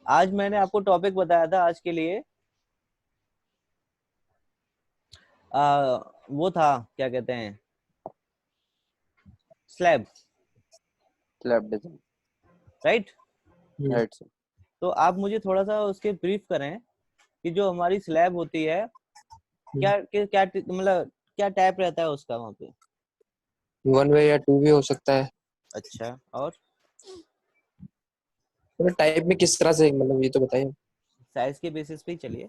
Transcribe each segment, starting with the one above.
आज मैंने आपको टॉपिक बताया था आज के लिए, वो था क्या कहते हैं, slab, slab design, right. Right sir. तो आप मुझे थोड़ा सा उसके ब्रीफ करें कि जो हमारी स्लैब होती है क्या क्या मतलब क्या टाइप रहता है उसका वहाँ पे। वन वे या टू वे हो सकता है। अच्छा, और मतलब टाइप में किस तरह से, मतलब ये तो बताइए। साइज के बेसिस पे ही चलिए।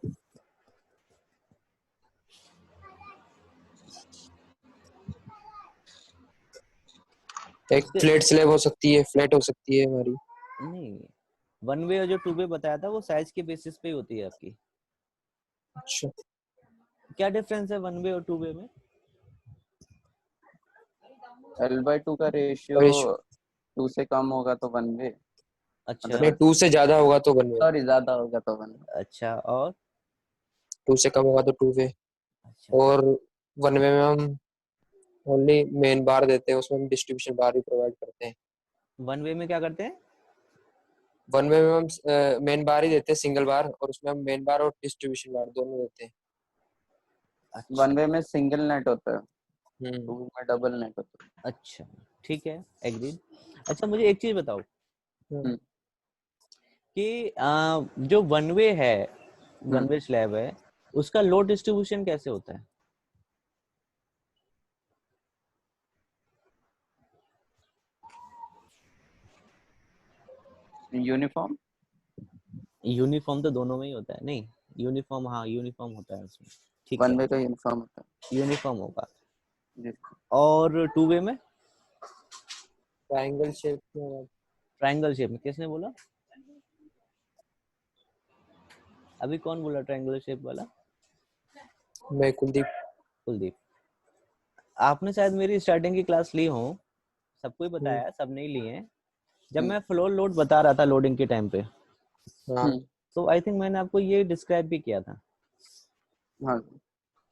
एक फ्लैट स्लैब हो सकती है, फ्लैट हो सकती है हमारी। नहीं, वन वे और जो टू वे बताया था वो साइज के बेसिस पे ही होती है आपकी। अच्छा, क्या डिफरेंस है वन वे और टू वे में? L/2 का रेशियो रेशियो 2 से कम होगा तो वन वे, अच्छा नहीं, टू से ज्यादा होगा तो वन वे, सॉरी ज्यादा होगा तो वन वे। अच्छा, और टू से कम होगा तो टू वे। अच्छा, और वन वे में हम ओनली मेन बार देते हैं, उसमें हम डिस्ट्रीब्यूशन बार भी प्रोवाइड करते हैं। वन वे में क्या करते हैं? वन वे में हम मेन बार ही देते हैं, सिंगल बार, और उसमें हम मेन बार और डिस्ट्रीब्यूशन बार दोनों देते हैं। अच्छा वन वे में सिंगल नेट होता है, हम्म। टू में डबल नेट होता है। अच्छा, ठीक है, एग्रीड। अच्छा, मुझे एक चीज बताओ हम्म, कि जो वन वे है, वन हम्म। वे स्लैब है, उसका लोड डिस्ट्रीब्यूशन कैसे होता है? यूनिफॉर्म। यूनिफॉर्म तो दोनों में ही होता है। नहीं, यूनिफॉर्म, हाँ यूनिफॉर्म होता है उसमें, ठीक है, वन वे का यूनिफॉर्म होता यूनिफॉर्म होगा। है जी। और टू वे में ट्रायंगल शेप में। ट्रायंगल शेप में, किसने बोला? अभी कौन बोला ट्रायंगल शेप वाला? मैं कुलदीप। कुलदीप। आपने शायद मेरी स्टार्टिंग की क्लास ली हो, सबको ही बताया, सब नहीं लिए हैं। जब हम्म, मैं फ्लोर लोड बता रहा था लोडिंग के टाइम पे, हाँ। हम्म, तो आई थिंक मैंने आपको ये डिस्क्राइब भी किया था, हाँ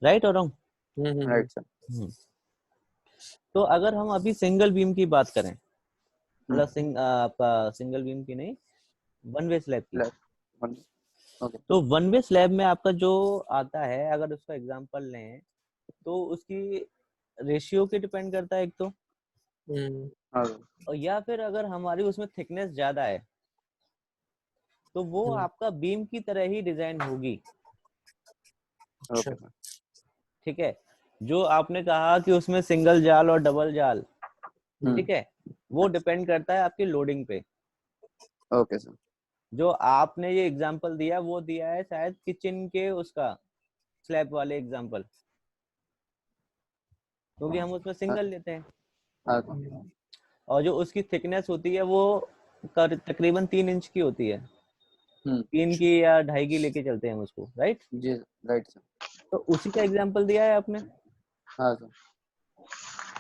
राइट और रॉन्ग? Right sir. तो अगर हम अभी सिंगल बीम की बात करें, हम्म, मतलब आपका सिंगल बीम की नहीं, वन वे स्लैब की, लेफ्ट वन। ओके। तो वन वे स्लैब में आपका जो आता है, अगर उसका एग्जांपल लें तो उसकी रेशियो के डिपेंड करता है एक तो, हाँ और या फिर अगर हमारी उसमें थिकनेस ज्यादा है तो वो आपका बीम की तरह ही डिजाइन होगी, अच्छा। Okay sir. ठीक है। जो आपने कहा कि उसमें सिंगल जाल और डबल जाल, ठीक है, वो डिपेंड करता है आपकी लोडिंग पे। Okay sir. जो आपने ये एग्जांपल दिया वो दिया है शायद किचन के उसका स्लैब वाले एग्जांपल, क्योंकि हम उसमें हाँ सिंगल लेते हैं, हाँ सर। और जो उसकी थिकनेस होती है वो तकरीबन 3 इंच की होती है, हम्म, 3 की या 2.5 की लेके चलते हैं हम उसको, राइट। जी राइट सर। तो उसी का एग्जांपल दिया है आपने। हाँ सर।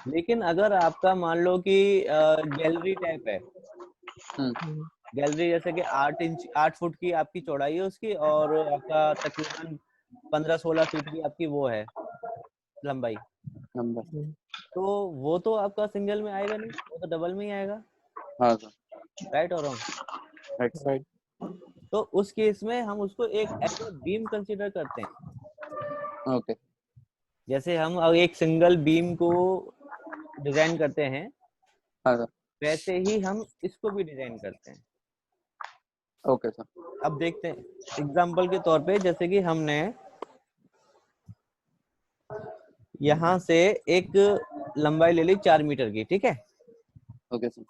लेकिन अगर आपका मान लो कि गैलरी टाइप है, हम्म, गैलरी जैसे कि 8 फुट की आपकी चौड़ाई है उसकी, और आपका तकरीबन 15-16 फीट की आपकी वो है लंबाई, नंबर। तो वो तो आपका सिंगल में आएगा नहीं, वो तो डबल में ही आएगा, हाँ सर। राइट और रॉन्ग? Right sir. राइट। तो उस केस में हम उसको एक एज ए बीम कंसीडर करते हैं। ओके। जैसे हम अब एक सिंगल बीम को डिजाइन करते हैं, हाँ सर। वैसे ही हम इसको भी डिजाइन करते हैं। Okay sir. अब देखते हैं एग्जांपल के तौर पे, जैसे कि हमने यहाँ से एक लंबाई ले ली 4 मीटर की, ठीक है, ओके सर।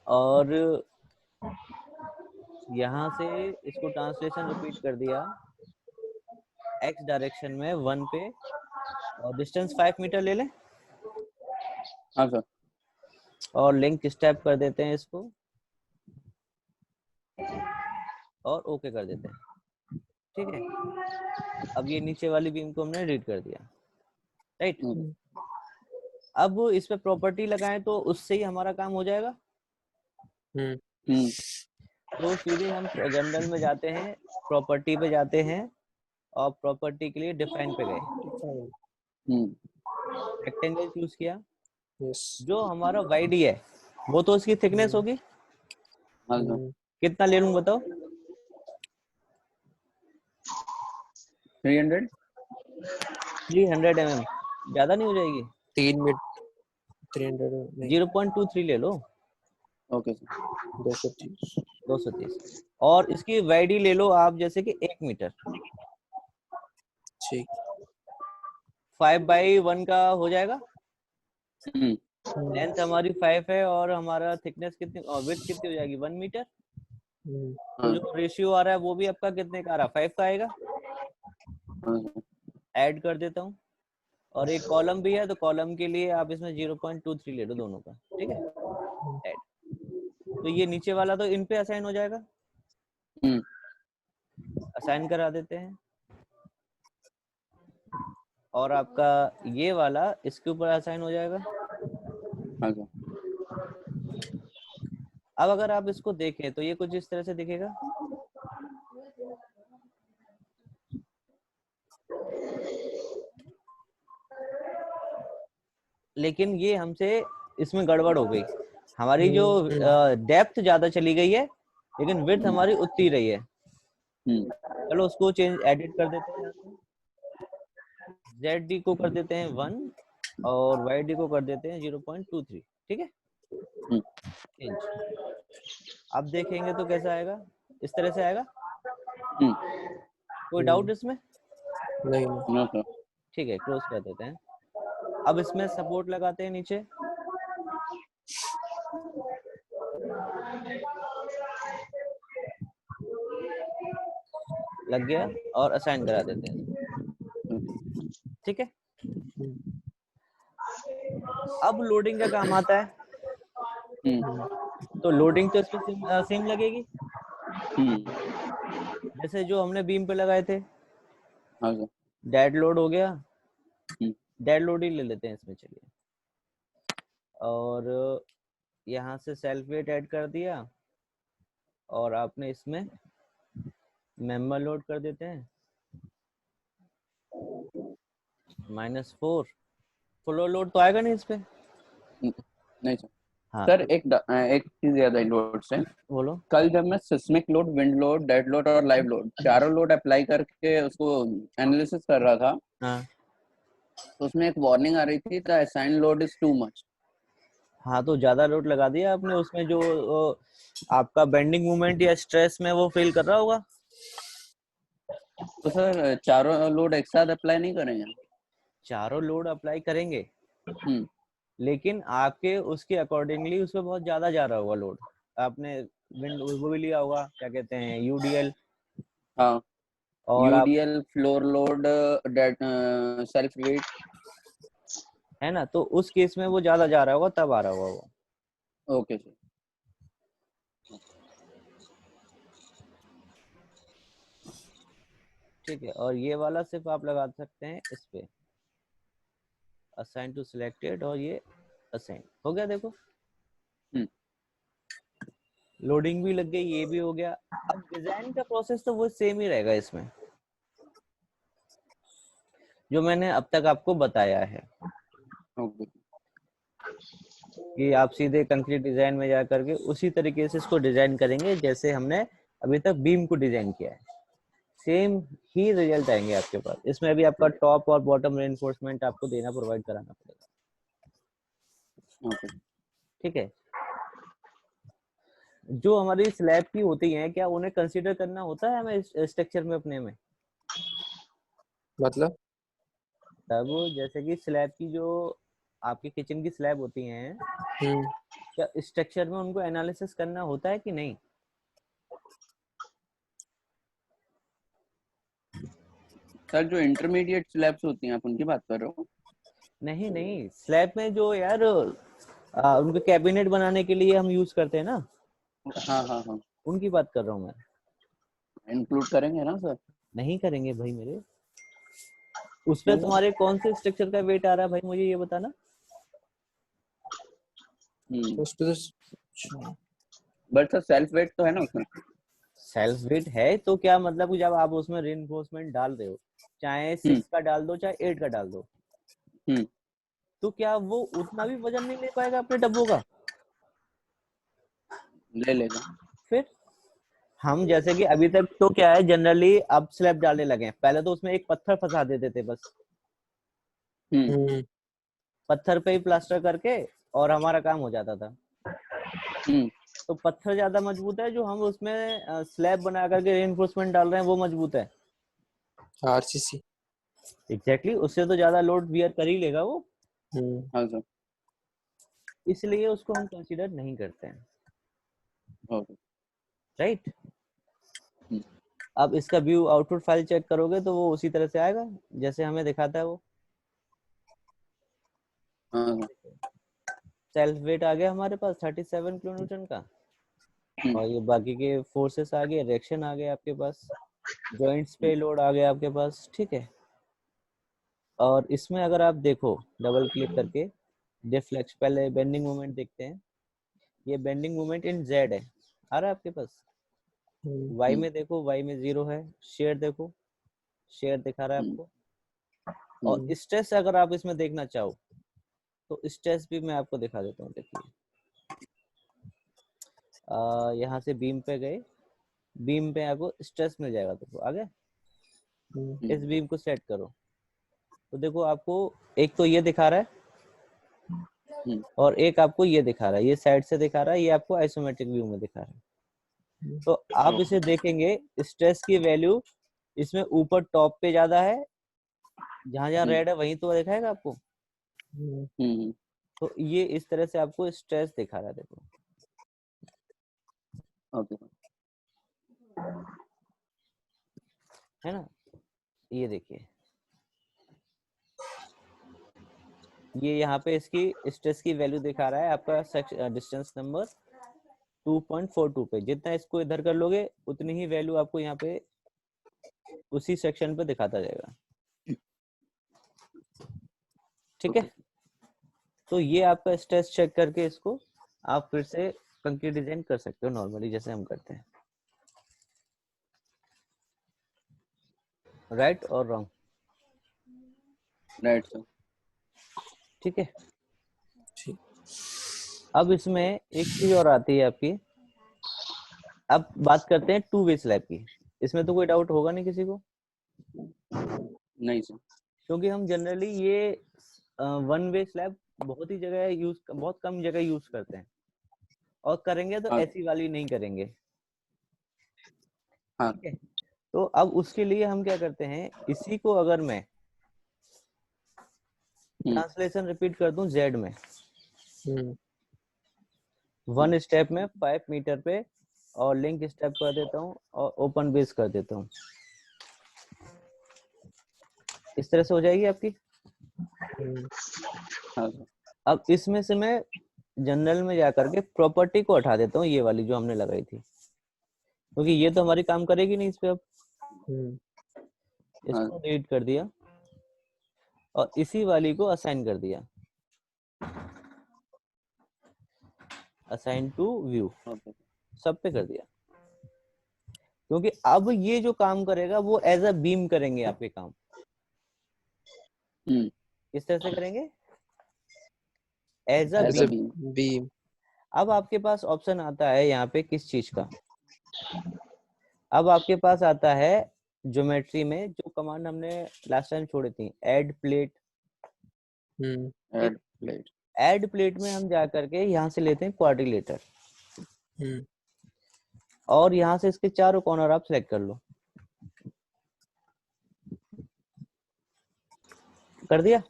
और यहाँ से इसको ट्रांसलेशन रिपीट कर दिया एक्स डायरेक्शन में 1 पे, और डिस्टेंस 5 मीटर ले लें, हाँ सर। और लिंक स्टेप कर देते हैं इसको, और ओके कर देते हैं, ठीक है। अब ये नीचे वाली बीम को हमने रीड कर दिया, राइट। ओके। अब इस पे प्रॉपर्टी लगाएं तो उससे ही हमारा काम हो जाएगा। हम्म, तो सीधे हम जनरल में जाते हैं, प्रॉपर्टी पे जाते हैं, और प्रॉपर्टी के लिए डिफाइन पे गए, हम्म, रेक्टेंगल चूज किया। यस। जो हमारा वाईडी है वो तो उसकी थिकनेस होगी, हाँ सर। कितना ले लूं बताओ? 300 300 mm ज्यादा नहीं हो जाएगी? 3 मीटर 300 नहीं 0.23 ले लो। ओके सर 230 230 और इसकी वाईडी ले लो आप जैसे कि 1 मीटर। ठीक 5/1 का हो जाएगा। हम्म लेंथ हमारी 5 है और हमारा थिकनेस कितनी और विड्थ कितनी हो जाएगी 1 मीटर। तो हाँ जो रेशियो आ रहा है वो भी आपका कितने का आ रहा है 5 का आएगा। हाँ सर ऐड कर देता हूँ और एक कॉलम भी है तो कॉलम के लिए आप इसमें 0.23 ले लो दोनों का। ठीक है ऐड। तो ये नीचे वाला तो इन पे असाइन हो जाएगा। असाइन करा देते हैं और आपका ये वाला इसके ऊपर असाइन हो जाएगा। हाँ सर अब अगर आप इसको देखें तो ये कुछ इस तरह से दिखेगा। लेकिन ये हमसे इसमें गड़बड़ हो गई। हमारी जो डेप्थ ज्यादा चली गई है लेकिन विड्थ हमारी उतनी रही है। चलो उसको चेंज एडिट कर देते हैं। यहाँ से ZD को कर देते हैं 1 और YD को कर देते हैं 0.23। ठीक है इंच। अब देखेंगे तो कैसा आएगा, इस तरह से आएगा। कोई डाउट इसमें? नहीं नो सर ठीक है क्लोज कर देते हैं। अब इसमें सपोर्ट लगाते हैं नीचे। लग गया और असाइन करा देते हैं। ठीक है अब लोडिंग का काम आता है। तो लोडिंग तो इसमें सेम लगेगी जैसे जो हमने बीम पे लगाए थे। हाँ सर डेड लोड हो गया, डेड लोड ही ले लेते हैं इसमें। चलिए और यहाँ से सेल्फ वेट ऐड कर दिया और आपने इसमें मेंबर लोड कर देते हैं -4। फुल लोड तो आएगा नहीं इस पे। नहीं सर हाँ सर एक चीज याद आई लोड से। बोलो। कल जब मैं seismic load, wind load, dead load और लाइव लोड चारों लोड अप्लाई करके उसको एनालिसिस कर रहा था हाँ तो उसमें एक वार्निंग आ रही थी the assign load is too much. हाँ तो ज्यादा लोड लगा दिया आपने उसमें। जो आपका बेंडिंग मोमेंट या स्ट्रेस में वो फील कर रहा होगा। तो सर चारों लोड एक साथ अप्लाई नहीं करेंगे? चारों लोड अप्लाई करेंगे लेकिन आपके उसके अकॉर्डिंगली उसमें बहुत ज्यादा जा रहा होगा लोड। आपने विंड वो भी लिया होगा, क्या कहते हैं, UDL। हाँ और आप UDL, floor load, self weight है ना, तो उस केस में वो ज्यादा जा रहा होगा तब आ रहा होगा वो। ओके सर ठीक है और ये वाला सिर्फ आप लगा सकते हैं इस पे असाइन टू सिलेक्टेड और ये असाइन हो गया। देखो लोडिंग भी लग गई, ये भी हो गया। अब डिजाइन का प्रोसेस तो वो सेम ही रहेगा इसमें जो मैंने अब तक आपको बताया है ओके कि आप सीधे कंक्रीट डिजाइन में जा करके उसी तरीके से इसको डिजाइन करेंगे जैसे हमने अभी तक बीम को डिजाइन किया है। सेम ही रिजल्ट आएंगे आपके पास। इसमें अभी आपका टॉप और बॉटम रेनफोर्समेंट आपको देना, प्रोवाइड कराना पड़ेगा। ओके ठीक है जो हमारी स्लैब की होती हैं क्या उन्हें कंसीडर करना होता है हमें स्ट्रक्चर में अपने में? मतलब तब जैसे कि स्लैब की जो आपकी किचन की स्लैब होती हैं क्या स्ट्रक्चर में उनको एनालिसिस करना होता है कि नहीं? सर जो इंटरमीडिएट स्लैब्स होती हैं आप उनकी बात कर रहे हो? नहीं नहीं स्लैब में जो यार उनके कैबिनेट बनाने के लिए हम यूज करते हैं ना, हाँ उनकी बात कर रहा हूँ मैं। इंक्लूड करेंगे ना सर? नहीं करेंगे भाई मेरे। उसमें तुम्हारे कौन से स्ट्रक्चर का वेट आ रहा है भाई, मुझे ये बताना। बट सर सेल्फ वेट तो है ना उसमें? सेल्फ वेट है तो क्या मतलब कि जब आप उसमें रेनफोर्समेंट डाल रहे हो, चाहे 6 का डाल दो चाहे 8 का डाल दो, तो क्या वो उतना भी वजन नहीं ले पाएगा अपने डब्बों का? ले लेगा। फिर हम जैसे कि अभी तक तो क्या है, जनरली अब स्लैब डालने लगे हैं, पहले तो उसमें एक पत्थर फंसा देते थे बस, हम्म पत्थर पे ही प्लास्टर करके और हमारा काम हो जाता था। हम्म तो पत्थर ज्यादा मजबूत है, जो हम उसमें स्लैब बना करके रेनफोर्समेंट डाल रहे हैं वो मजबूत है। आरसीसी। एग्जैक्टली, उससे तो ज्यादा लोड बियर कर ही लेगा वो, हाँ सर। इसलिए उसको हम कंसीडर नहीं करते हैं, ओके। राइट। अब इसका व्यू आउटपुट फाइल चेक करोगे तो वो उसी तरह से आएगा जैसे हमें दिखाता है वो। हाँ सर। सेल्फ वेट आ गया हमारे पास 37 किलो न्यूटन का, और ये बाकी के फोर्सेस आ गए, रिएक्शन आ गए आपके पास, जॉइंट्स पे लोड आ गया आपके पास, ठीक है। और इसमें अगर आप देखो डबल क्लिक करके डिफ्लेक्स, पहले बेंडिंग मोमेंट देखते हैं। ये बेंडिंग मोमेंट इन जेड है, आ रहा है आपके पास। वाई में देखो, वाई में 0 है। शेयर देखो, शेयर दिखा रहा है आपको। और स्ट्रेस अगर आप इसमें देखना चाहो तो स्ट्रेस भी मैं आपको दिखा देता हूँ। देखिए यहाँ से बीम पे गए, बीम पे आपको स्ट्रेस मिल जाएगा, देखो आ गया। इस बीम को सेट करो तो देखो आपको एक तो ये दिखा रहा है और एक आपको ये दिखा रहा है, ये साइड से दिखा रहा है, ये आपको आइसोमेट्रिक व्यू में दिखा रहा है। तो आप इसे देखेंगे, स्ट्रेस की वैल्यू इसमें ऊपर टॉप पे ज्यादा है, जहां जहां रेड है वहीं तो दिखाएगा आपको। तो ये इस तरह से आपको स्ट्रेस दिखा रहा है, देखो। ओके। है ना, ये देखिए, ये यहाँ पे इसकी स्ट्रेस की वैल्यू दिखा रहा है आपका डिस्टेंस नंबर 2.42 पे। जितना इसको इधर कर लोगे उतनी ही वैल्यू आपको यहाँ पे उसी सेक्शन पे दिखाता जाएगा, ठीक है। तो ये आपका स्ट्रेस चेक करके इसको आप फिर से कंक्रीट डिजाइन कर सकते हो नॉर्मली जैसे हम करते हैं, राइट और रॉन्ग, राइट सर। ठीक है। अब इसमें एक चीज और आती है आपकी, अब बात करते हैं टू वे स्लैब की। इसमें तो कोई डाउट होगा नहीं किसी को, नहीं सर। क्योंकि हम जनरली ये वन वे स्लैब बहुत ही जगह यूज, बहुत कम जगह यूज करते हैं, और करेंगे तो हाँ। ऐसी वाली नहीं करेंगे, हाँ। ठीक है। तो अब उसके लिए हम क्या करते हैं, इसी को अगर मैं ट्रांसलेशन रिपीट कर दूं जेड में, 1 स्टेप में 5 मीटर पे, और लिंक स्टेप कर देता हूँ और ओपन बेस कर देता हूँ, इस तरह से हो जाएगी आपकी। हाँ सर। अब इसमें से मैं जनरल में जाकर के प्रॉपर्टी को हटा देता हूँ, ये वाली जो हमने लगाई थी, क्योंकि ये तो हमारी काम करेगी नहीं इस पे। अब इसको डिलीट कर दिया और इसी वाली को असाइन कर दिया, असाइन टू व्यू, सब पे कर दिया। क्योंकि अब ये जो काम करेगा वो एज अ बीम करेंगे आपके काम। किस तरह से करेंगे, एज अ बीम। अब आपके पास ऑप्शन आता है यहाँ पे किस चीज का, अब आपके पास आता है ज्योमेट्री में जो कमांड हमने लास्ट टाइम छोड़ी थी, add plate. Add plate. Add plate में हम जा करके यहाँ से लेते हैं क्वाड्रिलेटर, और यहाँ से इसके चारों कॉर्नर आप सेलेक्ट कर लो, कर दिया।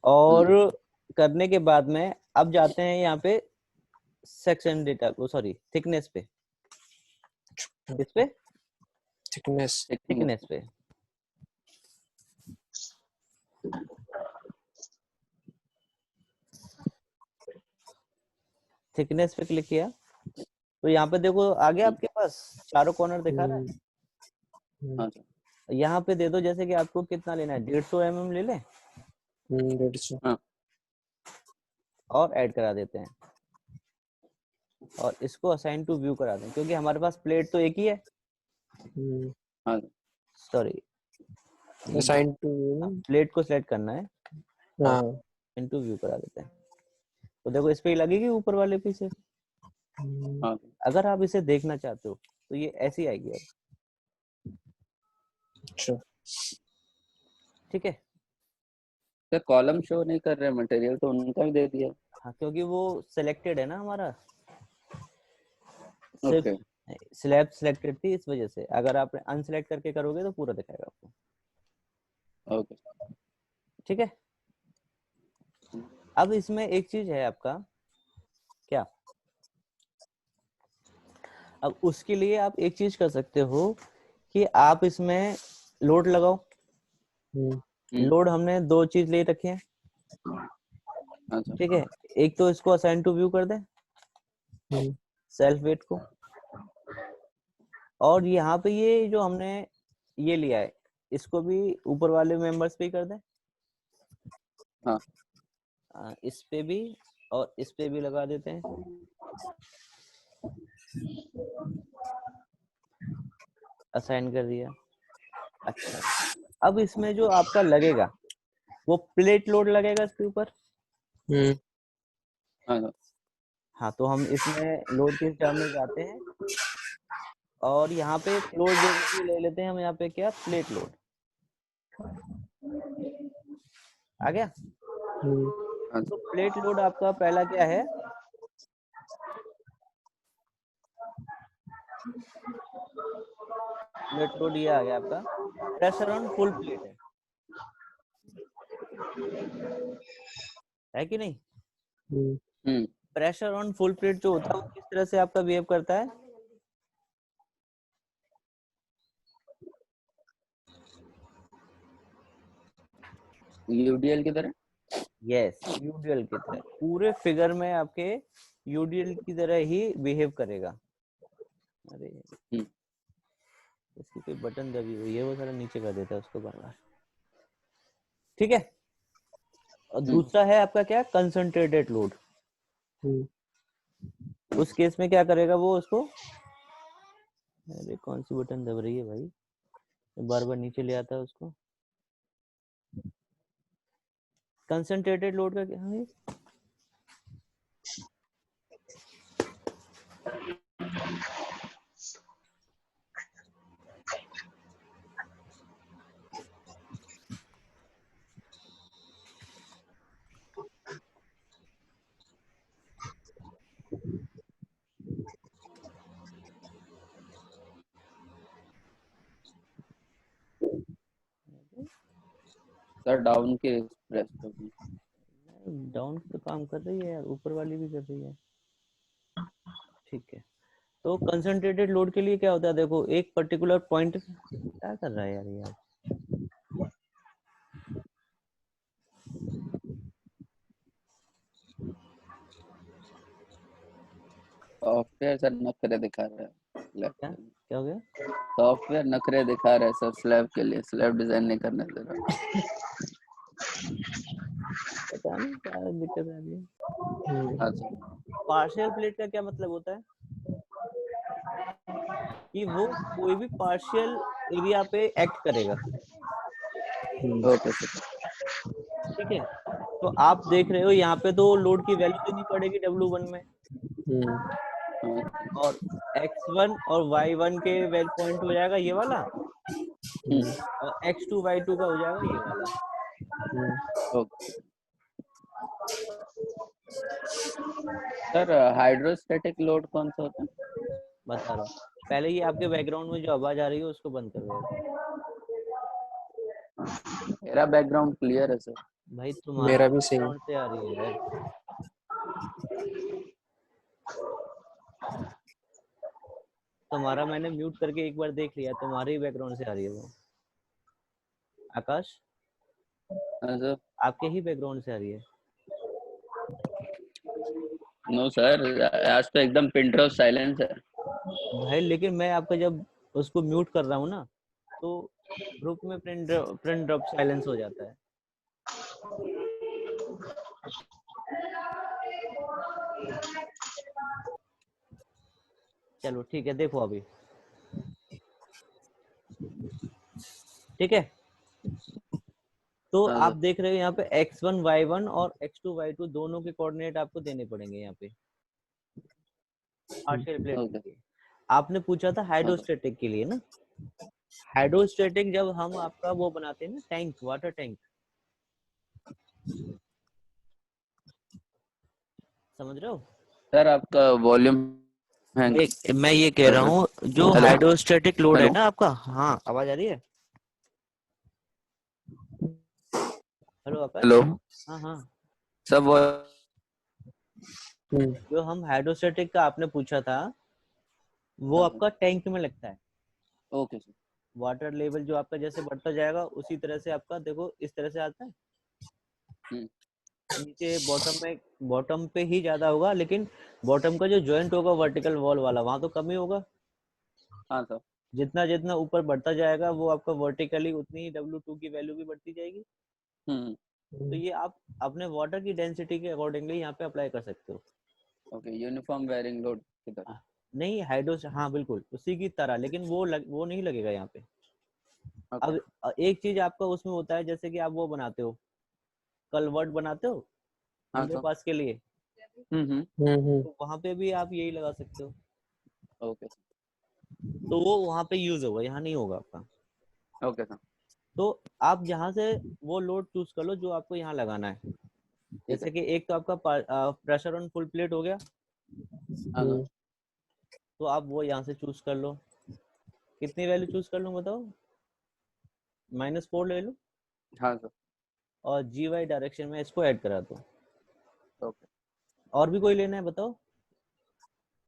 और करने के बाद में अब जाते हैं यहाँ पे सेक्शन डेटा को, सॉरी थिकनेस पे, किस पे, थिकनेस पे। थिकनेस पे क्लिक किया तो यहाँ पे देखो आ गया आपके पास चारों कॉर्नर दिखा रहा है। यहाँ पे दे दो, जैसे कि आपको कितना लेना है, 150 mm ले लें, 150। और ऐड करा देते हैं, और इसको असाइन टू व्यू करा दें, क्योंकि हमारे पास प्लेट तो एक ही है। सॉरी, असाइन टू प्लेट को सिलेक्ट करना है, असाइन टू व्यू करा देते हैं। तो देखो इस पे ही लगेगी ऊपर वाले पीछे, हाँ अगर आप इसे देखना चाहते हो तो ये ऐसी आएगी अब, अच्छा ठीक है। सर कॉलम शो नहीं कर रहे, मटेरियल तो उनका भी दे दिया। हाँ, क्योंकि वो सिलेक्टेड है ना हमारा, ओके सिर्फ स्लैब सिलेक्टेड थी इस वजह से। अगर आप अनसिलेक्ट करके करोगे तो पूरा दिखाएगा आपको, ओके। ठीक है। अब इसमें एक चीज है आपका क्या, अब उसके लिए आप एक चीज कर सकते हो कि आप इसमें लोड लगाओ। लोड हमने दो चीज ले रखी है, अच्छा ठीक है। एक तो इसको असाइन टू व्यू कर दे, सेल्फ वेट को, और यहाँ पे ये जो हमने ये लिया है इसको भी ऊपर वाले मेंबर्स पे ही कर दे। हाँ इस पे भी और इस पे भी लगा देते हैं, असाइन कर दिया। अच्छा, अब इसमें जो आपका लगेगा वो प्लेट लोड लगेगा इसके ऊपर। हाँ हाँ, तो हम इसमें लोड के टर्म में जाते हैं और यहाँ पे लोड जो ले लेते हैं हम, यहाँ पे क्या, प्लेट लोड आ गया। हाँ तो प्लेट लोड आपका पहला क्या है, प्लेट लोड ये आ गया आपका, प्रेशर ऑन फुल प्लेट है कि नहीं। प्रेशर ऑन फुल प्लेट जो होता है वो किस तरह से आपका बिहेव करता है, यूडीएल की तरह। यस, यूडीएल की तरह, पूरे फिगर में आपके यूडीएल की तरह ही बिहेव करेगा। अरे इसकी कोई बटन दबी हुई है, वो सारा नीचे कर देता है उसको बार बार, ठीक है। और दूसरा है आपका क्या, कंसंट्रेटेड लोड। उस केस में क्या करेगा वो उसको, अरे कौन सी बटन दब रही है भाई, बार बार नीचे ले आता है उसको। कंसंट्रेटेड लोड का क्या है, सर डाउन के प्रेस तो डाउन तो काम कर रही है यार, ऊपर वाली भी कर रही है, ठीक है। तो कंसंट्रेटेड लोड के लिए क्या होता है, देखो एक पर्टिकुलर पॉइंट, क्या कर रहा है यार ये, सॉफ्टवेयर सर नखरे दिखा रहा है क्या लैपटॉप। क्या हो गया, सॉफ्टवेयर नखरे दिखा रहा है सर, स्लैब के लिए स्लैब डिजाइन नहीं करने दे रहा। पता नहीं क्या दिक्कत आ रही है। अच्छा पार्शियल प्लेट का क्या मतलब होता है कि वो कोई भी पार्शियल एरिया पे एक्ट करेगा, ओके सर। ठीक है। तो आप देख रहे हो यहाँ पे तो लोड की वैल्यू देनी पड़ेगी W1 में, और X1 और Y1 के वेल पॉइंट हो जाएगा ये वाला, और X2 Y2 का हो जाएगा ये वाला। ओके सर हाइड्रोस्टैटिक लोड कौन सा होता है? बता रहा हूँ, पहले ये आपके बैकग्राउंड में जो आवाज आ रही है उसको बंद कर देगा। मेरा बैकग्राउंड क्लियर है सर। भाई तुम्हारा मेरा भी सही है। बैकग्राउंड से आ रही है, तुम्हारा मैंने म्यूट करके एक बार देख लिया, तुम्हारे ही बैकग्राउंड से आ रही है वो। आकाश, हाँ सर। आपके ही बैकग्राउंड से आ रही है। नो सर, आज तो एकदम पिन ड्रॉप साइलेंस है। भाई लेकिन मैं आपका जब उसको म्यूट कर रहा हूँ ना, तो ग्रुप में प्रिंट ड्रॉप साइलेंस हो जाता है। चलो ठीक है, देखो अभी, ठीक है। तो हाँ आप सर। देख रहे हो यहाँ पे X1 Y1 और X2 Y2 दोनों के कोऑर्डिनेट आपको देने पड़ेंगे यहाँ पे, पार्शियल प्लेट Okay. के लिए। आपने पूछा था हाइड्रोस्टेटिक के लिए ना। हाइड्रोस्टेटिक जब हम आपका वो बनाते हैं ना टैंक, वाटर टैंक, समझ रहे हो? सर आपका वॉल्यूम हैंग मैं ये कह रहा हूँ जो हेलो हाइड्रोस्टेटिक लोड है हेलो ना आपका, हाँ आवाज आ रही है? हेलो आकाश। हेलो हाँ हाँ, सब जो हम हाइड्रोस्टेटिक का आपने पूछा था वो आपका टैंक में लगता है। Okay sir. वाटर लेवल जो आपका जैसे बढ़ता जाएगा उसी तरह से आपका देखो इस तरह से आता है, नीचे बॉटम पे ही ज्यादा होगा, लेकिन बॉटम का जो जॉइंट होगा वर्टिकल वॉल वाला वहां तो कम ही होगा। हाँ सर। जितना जितना ऊपर बढ़ता जाएगा वो आपका वर्टिकली उतनी ही W2 की वैल्यू भी बढ़ती जाएगी। तो ये आप अपने वाटर की डेंसिटी के अकॉर्डिंगली यहाँ पे अप्लाई कर सकते हो। ओके, यूनिफॉर्म वेयरिंग लोड की तरह। नहीं हाँ बिल्कुल उसी की तरह, लेकिन वो नहीं लगेगा यहाँ पे। Okay. अब एक चीज आपका उसमें होता है, जैसे कि आप वो बनाते हो, कलवर्ट बनाते हो हाँ अंडर सर। पास के लिए, हम्म। तो वहां पे भी आप यही लगा सकते हो। ओके तो वो वहां पे यूज होगा, यहाँ नहीं होगा आपका। Okay sir. तो आप जहाँ से वो लोड चूज कर लो जो आपको यहाँ लगाना है। ठीक है। जैसे कि एक तो आपका प्रेशर ऑन फुल प्लेट हो गया, हाँ सर। तो आप वो यहाँ से चूज कर लो। कितनी वैल्यू चूज कर लूँ बताओ? -4 ले लो हाँ सर। और GY डायरेक्शन में इसको ऐड करा दो। ओके। और भी कोई लेना है बताओ?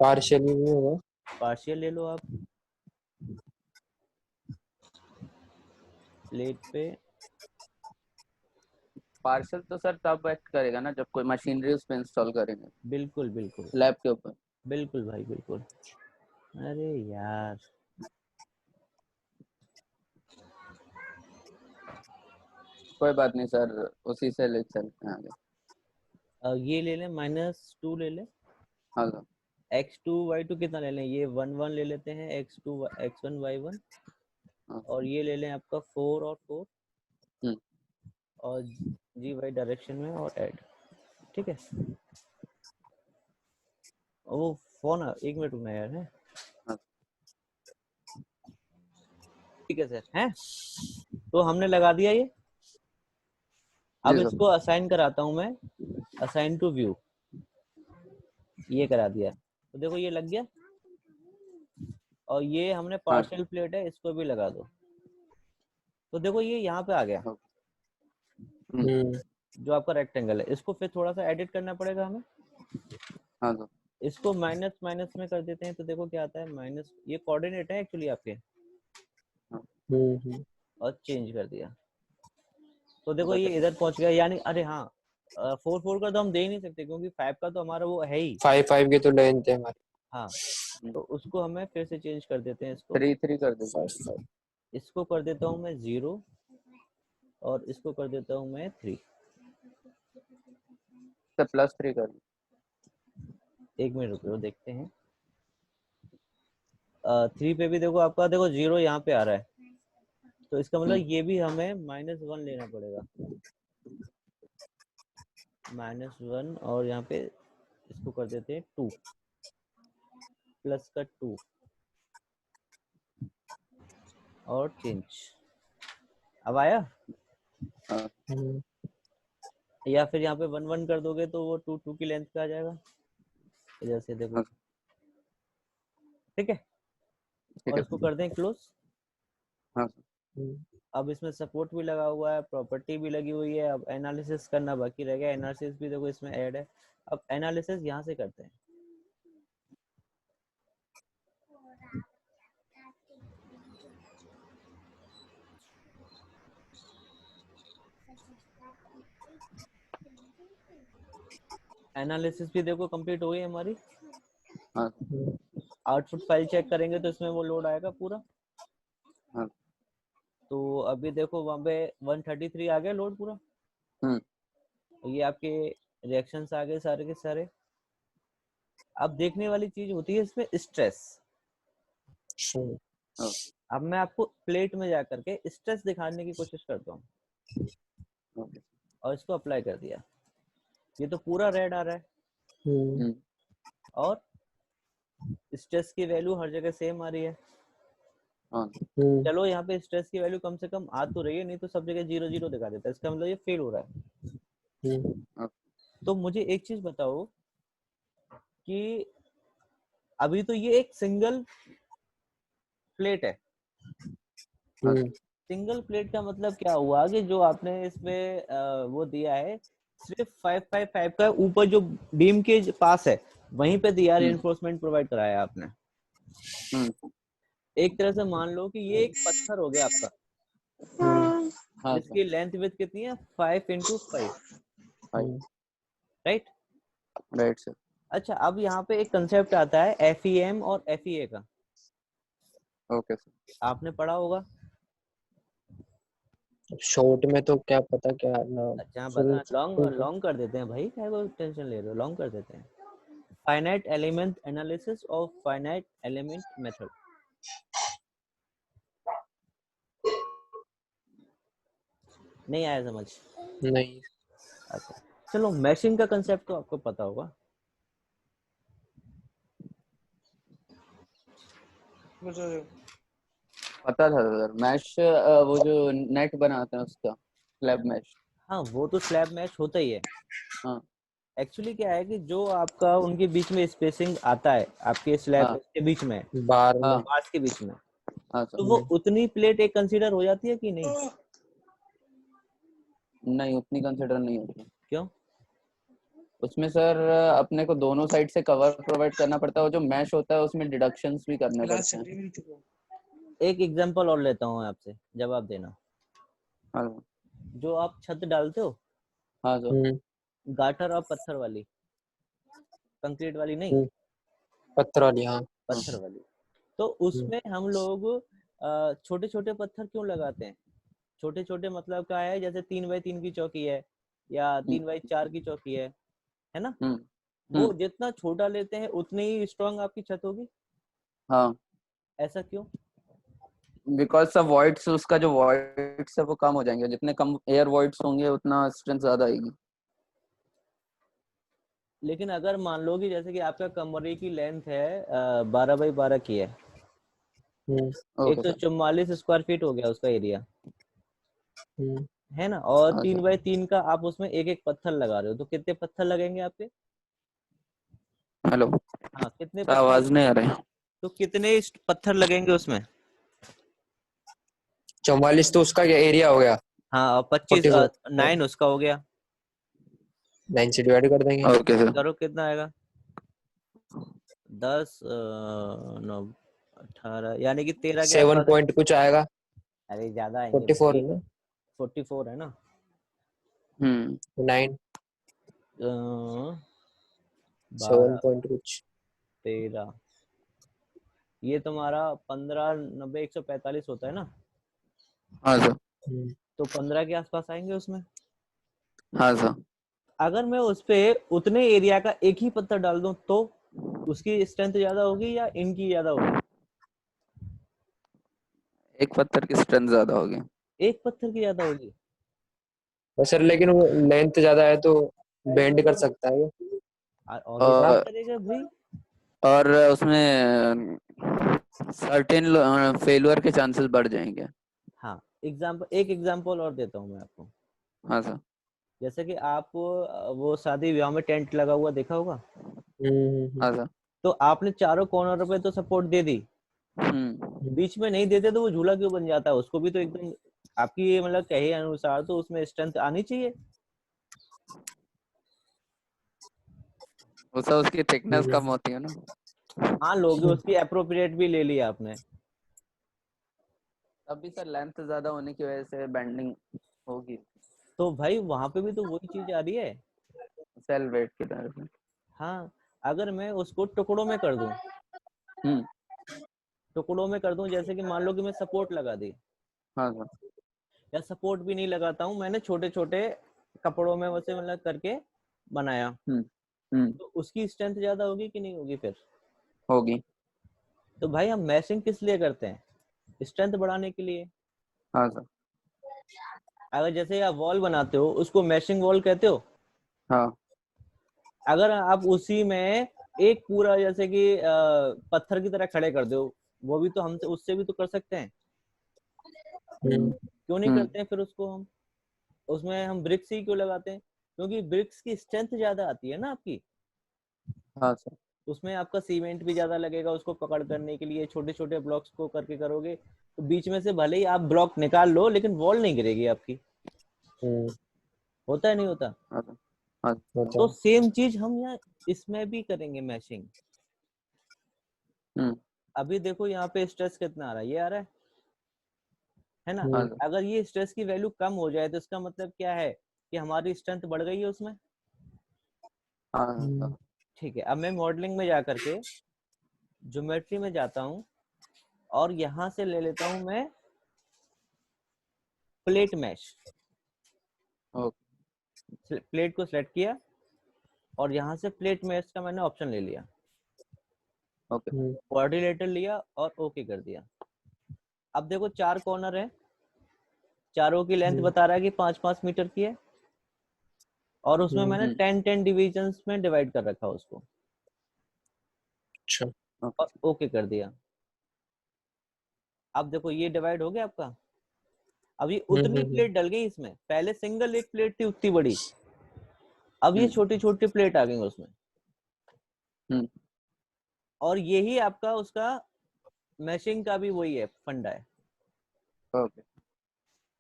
पार्शियल भी होगा। पार्शियल ले लो आप प्लेट पे। पार्सल तो सर तब एक्ट करेगा ना जब कोई मशीनरी उस पे इंस्टॉल करेंगे बिल्कुल बिल्कुल लैब के ऊपर। बिल्कुल भाई बिल्कुल। अरे यार कोई बात नहीं सर, उसी से ले चलते हैं आगे। ये ले लें -2 ले लें। हाँ सर। x2 y2 कितना ले लें? ये 1 ले लेते हैं, x2 x1 y1। हाँ। और ये ले लें आपका 4 और 4 हम्म। और GY डायरेक्शन में और ऐड। ठीक है। वो फोन 1 मिनट रुकना यार है। हाँ। ठीक है सर हैं, तो हमने लगा दिया ये। अब जी सर। इसको असाइन कराता हूं मैं, असाइन टू व्यू, ये करा दिया। तो देखो ये लग गया। और ये हमने हाँ। पार्शियल प्लेट है, इसको भी लगा दो। तो देखो ये यहाँ पे आ गया जो आपका रेक्टेंगल है। इसको फिर थोड़ा सा एडिट करना पड़ेगा हमें। हाँ सर। इसको माइनस माइनस में कर देते हैं, तो देखो क्या आता है माइनस, ये कोऑर्डिनेट है एक्चुअली आपके, और चेंज कर दिया। तो देखो ये इधर पहुंच गया, यानी अरे हाँ 4 का तो हम दे ही नहीं सकते क्योंकि 5 का तो हमारा वो है ही। 5 के तो लेंथ है हमारे। हाँ, तो उसको हमें फिर से चेंज कर देते हैं। इसको 3 कर दीजिए। इसको कर देता हूँ मैं 0 और इसको कर देता हूँ मैं 3। सर +3 कर दीजिए। 1 मिनट रुको देखते हैं। 3 पे भी देखो आपका देखो 0 यहाँ पे आ रहा है, तो इसका मतलब ये भी हमें -1 लेना पड़ेगा। -1 और यहाँ पे इसको कर देते हैं 2 प्लस का 2 और चेंज। अब आया? हाँ। या फिर यहाँ पे 1 कर दोगे तो वो 2 की लेंथ पे आ जाएगा इधर से देखो। हाँ। ठीक है, ठीक और है। इसको कर दें क्लोज। हाँ। अब इसमें सपोर्ट भी लगा हुआ है, प्रॉपर्टी भी लगी हुई है। अब एनालिसिस करना बाकी रह गया। एनालिसिस भी देखो इसमें ऐड है। अब एनालिसिस यहाँ से करते हैं। एनालिसिस भी देखो कंप्लीट हो गई हमारी। हाँ। आउटपुट फाइल चेक करेंगे तो इसमें वो लोड आएगा पूरा। हाँ। तो अभी देखो वहाँ पे 133 आ गया लोड पूरा। ये आपके रिएक्शंस आ गए सारे के सारे। अब देखने वाली चीज होती है इसमें स्ट्रेस। अब मैं आपको प्लेट में जाकर के स्ट्रेस दिखाने की कोशिश करता हूँ और इसको अप्लाई कर दिया। ये तो पूरा रेड आ रहा है और स्ट्रेस की वैल्यू हर जगह सेम आ रही है। हाँ चलो यहाँ पे स्ट्रेस की वैल्यू कम से कम आ तो रही है, नहीं तो सब जगह 0 0 दिखा देता है, इसका मतलब ये फेल हो रहा है। तो मुझे एक चीज बताओ कि अभी तो ये एक सिंगल प्लेट है। सिंगल प्लेट का मतलब क्या हुआ कि जो आपने इसमें वो दिया है सिर्फ 555 का ऊपर जो बीम के पास है वहीं पे दिया रेनफोर्समेंट प्रोवाइड कराया आपने। एक तरह से मान लो कि ये एक पत्थर हो गया आपका, जिसकी लेंथ विड्थ कितनी है 5 into 5, राइट? Right sir. अच्छा, अब यहाँ पे एक कंसेप्ट आता है FEM और FEA का। Okay sir. आपने पढ़ा होगा। शॉर्ट में तो क्या पता क्या ना। अच्छा पता, लॉन्ग कर देते हैं भाई, क्या वो टेंशन ले रहे हो, लॉन्ग कर देते हैं। फाइनाइट एलिमेंट एनालिसिस और फाइनाइट एलिमेंट मेथड। नहीं आया समझ? नहीं। अच्छा चलो, मैशिंग का कंसेप्ट तो आपको पता होगा। पता था सर, मैश वो जो नेट बनाते हैं उसका, स्लैब मैश। हाँ वो तो स्लैब मैश होता ही है। हाँ एक्चुअली क्या है कि जो आपका उनके बीच में स्पेसिंग आता है आपके स्लैब हाँ के बीच में, बार में। हाँ बार्स के बीच में, हाँ तो सर। वो उतनी प्लेट एक कंसीडर हो जाती है कि नहीं? नहीं, उतनी कंसिडर नहीं होती। क्यों? उसमें सर अपने को दोनों साइड से कवर प्रोवाइड करना पड़ता है, और जो मैश होता है उसमें डिडक्शंस भी करने पड़ते हैं। एक एग्जांपल और लेता हूँ आपसे, जवाब देना। हाँ जो आप छत डालते हो, हाँ सर। गाटर और पत्थर वाली, कंक्रीट वाली नहीं, पत्थर वाली। हाँ। पत्थर वाली, तो उसमें हम लोग छोटे छोटे पत्थर क्यों लगाते हैं? छोटे छोटे मतलब क्या है, जैसे 3x3 की चौकी है या 3x4 की चौकी है ना? वो जितना छोटा लेते हैं उतनी ही स्ट्रांग आपकी छत होगी। हाँ, ऐसा क्यों? बिकॉज सब वॉइड्स, उसका जो वॉइड्स है वो कम हो जाएंगे, जितने कम एयर वॉइड्स होंगे उतना स्ट्रेंथ ज्यादा आएगी। लेकिन अगर मान लो कि जैसे कि आपका कमरे की लेंथ है 12x12 की है, ओके सर। 144 स्क्वायर फीट हो गया उसका एरिया, है ना? और हाँ सर। 3x3 का आप उसमें एक एक पत्थर लगा रहे हो, तो कितने पत्थर लगेंगे आपके? हेलो, हाँ कितने पत्थर आवाज नहीं आ रही। तो कितने पत्थर लगेंगे उसमें? 44 तो उसका एरिया हो गया। हाँ, और 25 44 9 उसका हो गया। 9 से डिवाइड कर देंगे। Okay sir. करो कितना आएगा? 10 9 18, यानी कि 13 के 7 आसपास। पॉइंट कुछ आएगा। अरे ज्यादा आएंगे 44 भाई, है ना। 44 है ना? 9 7 12 पॉइंट कुछ। 13, ये तुम्हारा 15 90 145 होता है ना? हाँ सर। तो 15 के आसपास आएंगे उसमें। हाँ सर। अगर मैं उस पे उतने एरिया का एक ही पत्थर डाल दूं तो उसकी स्ट्रेंथ ज्यादा होगी या इनकी ज्यादा होगी? एक पत्थर की स्ट्रेंथ ज्यादा होगी। एक पत्थर की ज्यादा होगी। सर लेकिन वो लेंथ ज्यादा है तो बेंड कर सकता है वो। ऑब्वियसली करेगा भाई। और उसमें सर्टेन फेलुअर के चांसेस बढ़ जाएंगे। हाँ, एक एग्जांपल और देता हूँ मैं आपको। हाँ सर। जैसे कि आप वो शादी विवाह में टेंट लगा हुआ देखा होगा, हाँ सर। तो आपने चारों कॉर्नर पे तो सपोर्ट दे दी, बीच में नहीं देते तो वो झूला क्यों बन जाता है? उसको भी तो एकदम आपकी मतलब कहे अनुसार तो उसमें स्ट्रेंथ आनी चाहिए। वो सब उसकी थिकनेस कम होती है ना। मान लो कि उसकी अप्रोप्रिएट भी ले लिया आपने, तब भी सर लेंथ ज्यादा होने की वजह से बेंडिंग होगी। तो भाई वहां पे भी तो वही चीज आ रही है। सेल वेट की तरह से। हाँ, अगर मैं उसको टुकड़ों में कर दूं, टुकड़ों में कर दूं, जैसे कि मान लो कि मैं सपोर्ट लगा दी, हाँ सर। या सपोर्ट भी नहीं लगाता हूँ, मैंने छोटे छोटे कपड़ों में वैसे मतलब करके बनाया, तो उसकी स्ट्रेंथ ज्यादा होगी कि नहीं होगी फिर? होगी। तो भाई हम मैशिंग किस लिए करते हैं? स्ट्रेंथ बढ़ाने के लिए। हाँ सर। अगर जैसे आप वॉल बनाते हो उसको मैशिंग वॉल कहते हो। हाँ। अगर आप उसी में एक पूरा जैसे कि पत्थर की तरह खड़े कर दो, वो भी तो हमसे उससे भी तो कर सकते हैं, क्यों नहीं करते हैं फिर उसको हम? उसमें हम ब्रिक्स ही क्यों लगाते हैं? क्योंकि ब्रिक्स की स्ट्रेंथ ज्यादा आती है ना आपकी, हाँ सर। उसमें आपका सीमेंट भी ज्यादा लगेगा उसको पकड़ करने के लिए। छोटे छोटे ब्लॉक्स को करके करोगे तो बीच में से भले ही आप ब्लॉक निकाल लो लेकिन वॉल नहीं गिरेगी आपकी। होता है नहीं होता? हाँ सर। हाँ तो सेम चीज हम यहाँ इसमें भी करेंगे, मैशिंग। अभी देखो यहाँ पे स्ट्रेस कितना आ रहा है, ये आ रहा है ना? हाँ सर। अगर ये स्ट्रेस की वैल्यू कम हो जाए तो इसका मतलब क्या है कि हमारी स्ट्रेंथ बढ़ गई है उसमें। हाँ सर। ठीक है, अब मैं मॉडलिंग में जाकर के ज्योमेट्री में जाता हूँ और यहाँ से ले लेता हूँ मैं प्लेट मैश। प्लेट को सिलेक्ट किया और यहाँ से प्लेट मैश का मैंने ऑप्शन ले लिया, कोऑर्डिनेटर लिया और ओके कर दिया। अब देखो 4 कॉर्नर है, चारों की लेंथ बता रहा है कि 5-5 मीटर की है और उसमें मैंने 10-10 डिविजन्स में डिवाइड कर रखा उसको। अच्छा। और ओके कर दिया। अब देखो ये डिवाइड हो गया आपका। अब ये उतनी प्लेट डल गई इसमें, पहले सिंगल एक प्लेट थी उतनी बड़ी, अब ये छोटी छोटी प्लेट आ गई उसमें। और यही आपका उसका मैशिंग का भी वही है, फंडा है।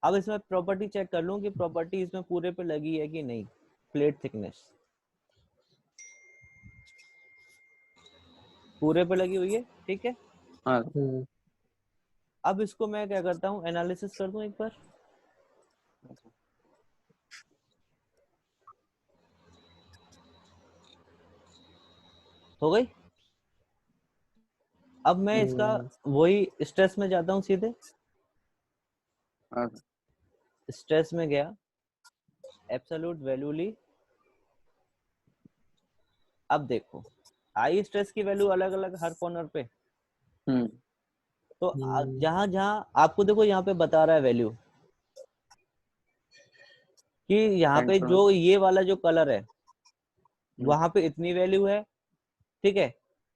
अब इसमें प्रॉपर्टी चेक कर लूं कि प्रॉपर्टी इसमें पूरे पे लगी है कि नहीं। प्लेट थिकनेस पूरे पे लगी हुई है, ठीक है। अब इसको मैं क्या करता हूँ, एनालिसिस कर दूं एक बार। हो गई। अब मैं इसका वही स्ट्रेस में जाता हूँ सीधे। स्ट्रेस में गया, एब्सोल्यूट वैल्यू ली। अब देखो आई स्ट्रेस की वैल्यू अलग अलग हर कॉर्नर पे। तो जहां जहां आपको देखो यहाँ पे बता रहा है वैल्यू कि यहाँ पे जो ये वाला जो कलर है वहां पे इतनी वैल्यू है, ठीक है।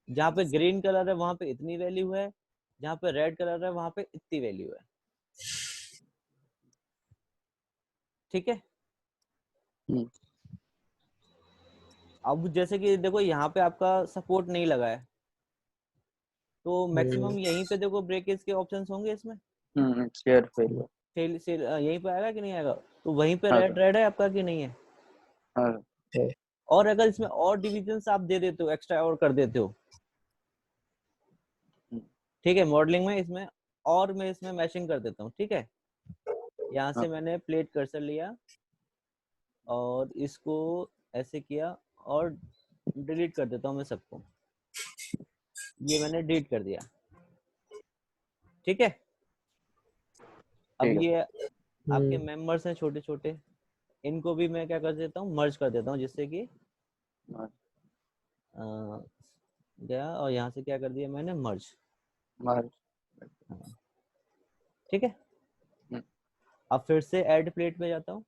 जहाँ पे ग्रीन कलर है वहां पे इतनी वैल्यू है, जहाँ पे रेड कलर है वहां पे इतनी वैल्यू है, ठीक है। अब जैसे कि देखो यहाँ पे आपका सपोर्ट नहीं लगा है तो मैक्सिमम यहीं पे देखो ब्रेकेज के ऑप्शंस होंगे इसमें। यहीं पे आएगा कि नहीं आएगा? तो वहीं पे रेड रेड है आपका कि नहीं है? और अगर इसमें और डिविजन्स आप दे देते हो, एक्स्ट्रा और कर देते हो, ठीक है, मॉडलिंग में इसमें और मैं इसमें मैशिंग कर देता हूँ, ठीक है। यहाँ से मैंने प्लेट कर्सर लिया और इसको ऐसे किया और डिलीट कर देता हूँ मैं सबको। ये मैंने डिलीट कर दिया, ठीक है। अब ये आपके मेंबर्स हैं छोटे छोटे, इनको भी मैं क्या कर देता हूँ, मर्ज कर देता हूँ, जिससे कि गया और यहाँ से क्या कर दिया मैंने, मर्ज। ठीक है। अब फिर से ऐड प्लेट में जाता हूँ।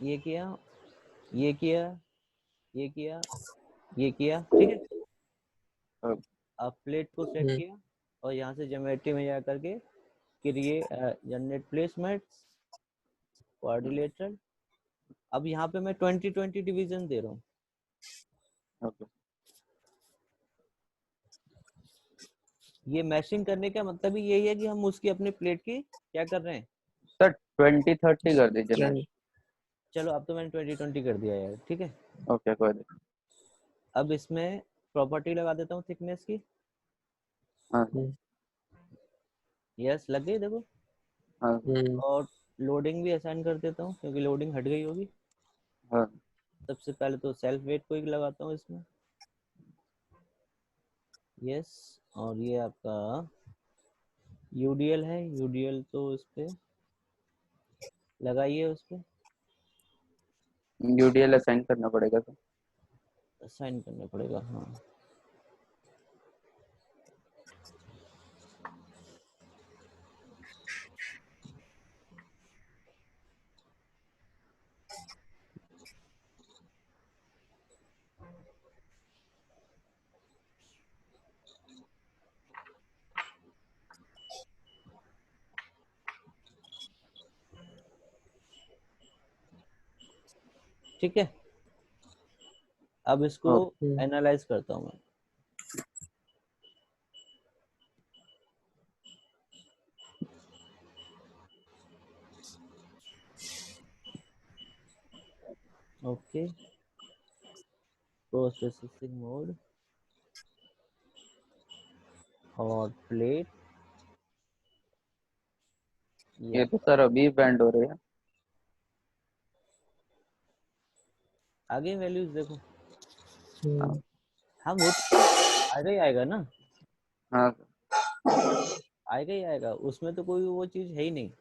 ये किया, ये किया, ये किया, ये किया, ठीक है। अब प्लेट को सेट किया और यहाँ से ज्योमेट्री में जा करके क्रिएट जनरेट प्लेसमेंट कोऑर्डिनेटर। अब यहाँ पे मैं 20-20 डिवीजन दे रहा हूँ। ये मैशिंग करने का मतलब ही यही है कि हम उसकी अपनी प्लेट की क्या कर रहे हैं सर 20-30 कर दीजिए। चलो अब तो मैंने 20-20 कर दिया यार, ठीक है। ओके कोई नहीं। अब इसमें प्रॉपर्टी लगा देता हूँ थिकनेस की। यस लग गई देखो। और लोडिंग भी असाइन कर देता हूँ क्योंकि लोडिंग हट गई होगी। सबसे पहले तो सेल्फ वेट को ही लगाता हूँ इसमें। यस, और ये आपका यूडीएल है, यूडीएल तो इस पे लगाइए, उस पे यूडीएल असाइन करना पड़ेगा सर। असाइन करना पड़ेगा, हाँ। ठीक है, अब इसको ओके एनालाइज करता हूँ मैं। ओके, प्रोसेसिंग मोड और प्लेट, ये तो सर अभी बैंड हो रहे हैं। आगे वैल्यूज देखो। हाँ हाँ वो तो आएगा ही आएगा ना, हाँ आएगा ही आएगा, उसमें तो कोई वो चीज है ही नहीं,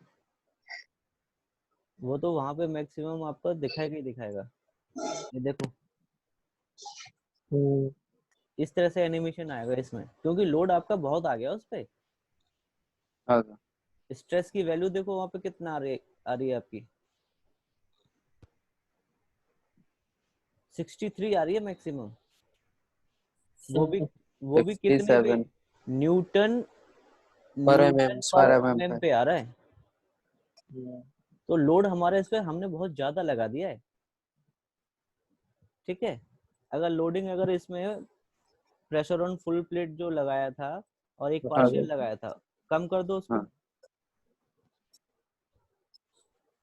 वो तो वहां पे मैक्सिमम आपको दिखाएगा ही दिखाएगा। ये देखो इस तरह से एनिमेशन आएगा इसमें, क्योंकि लोड आपका बहुत आ गया उस पे। हाँ स्ट्रेस की वैल्यू देखो वहां पे कितना आ रही है आपकी, 63 आ रही है मैक्सिमम। वो भी कितने पे? 67 न्यूटन पर एमएम पर mm एमएम पे। पे आ रहा है। तो लोड हमारे इस पे हमने बहुत ज्यादा लगा दिया है। ठीक है, अगर लोडिंग अगर इसमें प्रेशर ऑन फुल प्लेट जो लगाया था और एक हाँ पार्शियल लगाया था, कम कर दो उसको। हाँ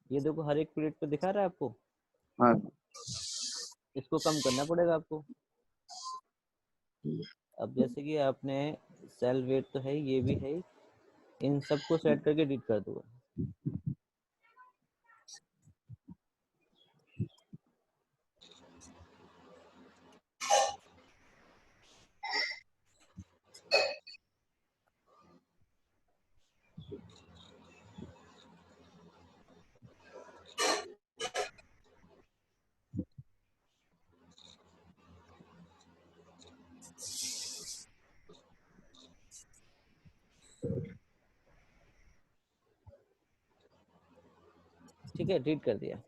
ये देखो हर एक प्लेट पे दिखा रहा है आपको, हाँ इसको कम करना पड़ेगा आपको। अब जैसे कि आपने सेल वेट तो है, ये भी है, इन सबको सेट करके एडिट कर दूंगा। ठीक है, एडिट कर दिया।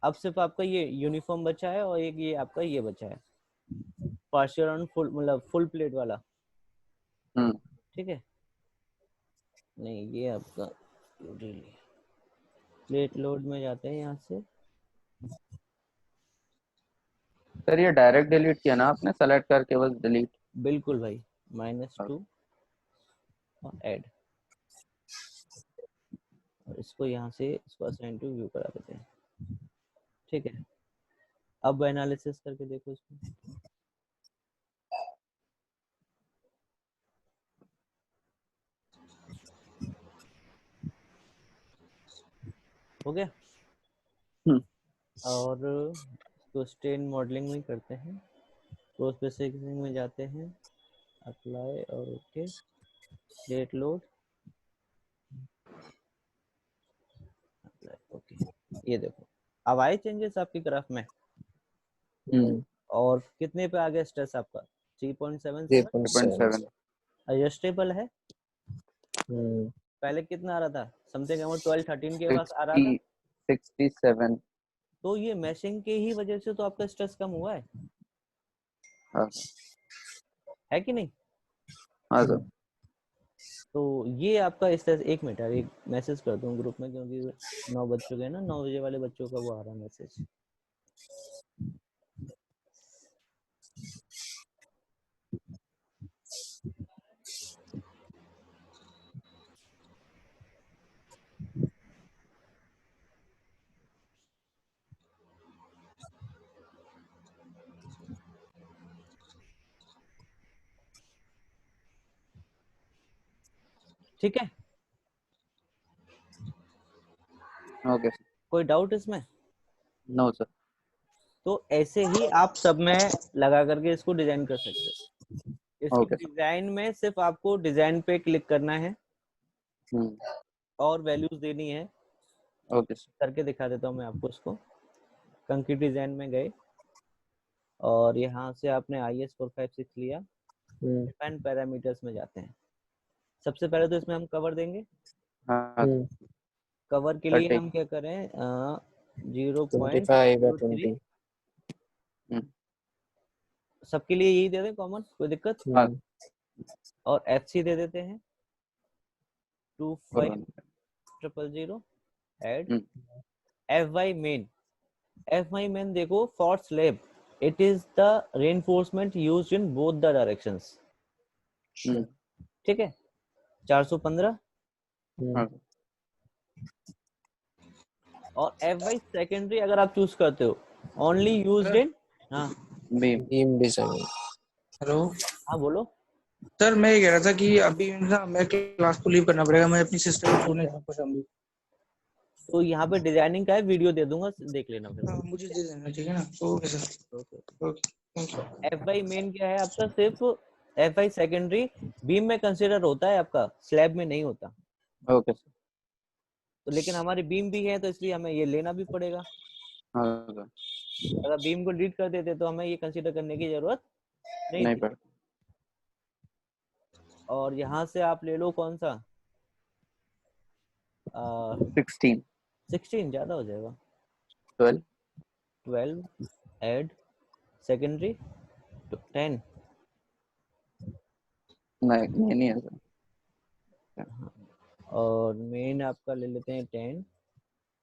अब सिर्फ आपका ये यूनिफॉर्म बचा है और एक ये आपका ये बचा है, पार्शियल ऑन फुल, मतलब फुल प्लेट वाला। हम्म ठीक है, नहीं ये आपका प्लेट लोड में जाते हैं यहाँ से। सर ये डायरेक्ट डिलीट किया ना आपने, सेलेक्ट करके बस डिलीट? बिल्कुल भाई, -2 और ऐड, और इसको यहाँ से इसको असाइन टू व्यू करा देते हैं। ठीक है, अब एनालिसिस करके देखो इसको। हो गया, और इसको स्ट्रेन मॉडलिंग में करते हैं, पोस्ट प्रोसेसिंग में जाते हैं, अप्लाई और ओके, प्लेट लोड, ओके। ये देखो अब आए चेंजेस आपकी ग्राफ में, और कितने पे आ गया स्ट्रेस आपका? 3.77। 3.7 एडजस्टेबल है। पहले कितना आ रहा था? समथिंग अबाउट 12-13 के पास आ रहा था। 67 तो ये मैशिंग के ही वजह से तो आपका स्ट्रेस कम हुआ हाँ है कि नहीं? हाँ सर। तो ये आपका इस तरह से, एक मिनट यार, एक मैसेज कर दूं ग्रुप में, क्योंकि 9 बज चुके हैं ना, 9 बजे वाले बच्चों का वो आ रहा है मैसेज। ठीक है, ओके सर। कोई डाउट इसमें? No sir. तो ऐसे ही आप सब में लगा करके इसको डिजाइन कर सकते हो। इसकी ओके सर। डिजाइन में सिर्फ आपको डिजाइन पे क्लिक करना है और वैल्यूज देनी है। Okay sir. करके दिखा देता हूँ मैं आपको इसको। कंक्रीट डिजाइन में गए और यहाँ से आपने IS456 लिया, डिफाइन पैरामीटर्स में जाते हैं। सबसे पहले तो इसमें हम कवर देंगे। हाँ कवर के लिए हम क्या करें, 0.03 सबके लिए यही दे दें कॉमन, कोई दिक्कत? हाँ और FC दे देते हैं 25000, add FY main FY main देखो for slab it is the reinforcement used in both the directions. ठीक है 415। हाँ और FY सेकेंडरी अगर आप चूज करते हो ओनली यूज्ड इन हाँ बीम बीम डिजाइन। हेलो हाँ बोलो। सर, मैं ये कह रहा था कि अभी ना मैं क्लास को लीव करना पड़ेगा, मैं अपनी सिस्टर को छोड़ने जाऊँ शाम तो यहाँ पे डिजाइनिंग का है वीडियो दे दूंगा देख लेना फिर। हाँ, मुझे दे देना, ठीक है ना? Okay sir, okay, thank you. FY main क्या है आपका, सिर्फ FY सेकेंडरी बीम में कंसीडर होता है आपका, स्लैब में नहीं होता। Okay sir. तो लेकिन हमारी बीम भी है तो इसलिए हमें ये लेना भी पड़ेगा। हाँ सर अगर बीम को डिलीट कर देते तो हमें ये कंसीडर करने की जरूरत नहीं नहीं थी। पड़ता। और यहाँ से आप ले लो कौन सा 16 16 ज्यादा हो जाएगा। 12 12 ऐड सेकेंडरी 10। नहीं ये नहीं है सर। और मेन आपका ले लेते हैं 10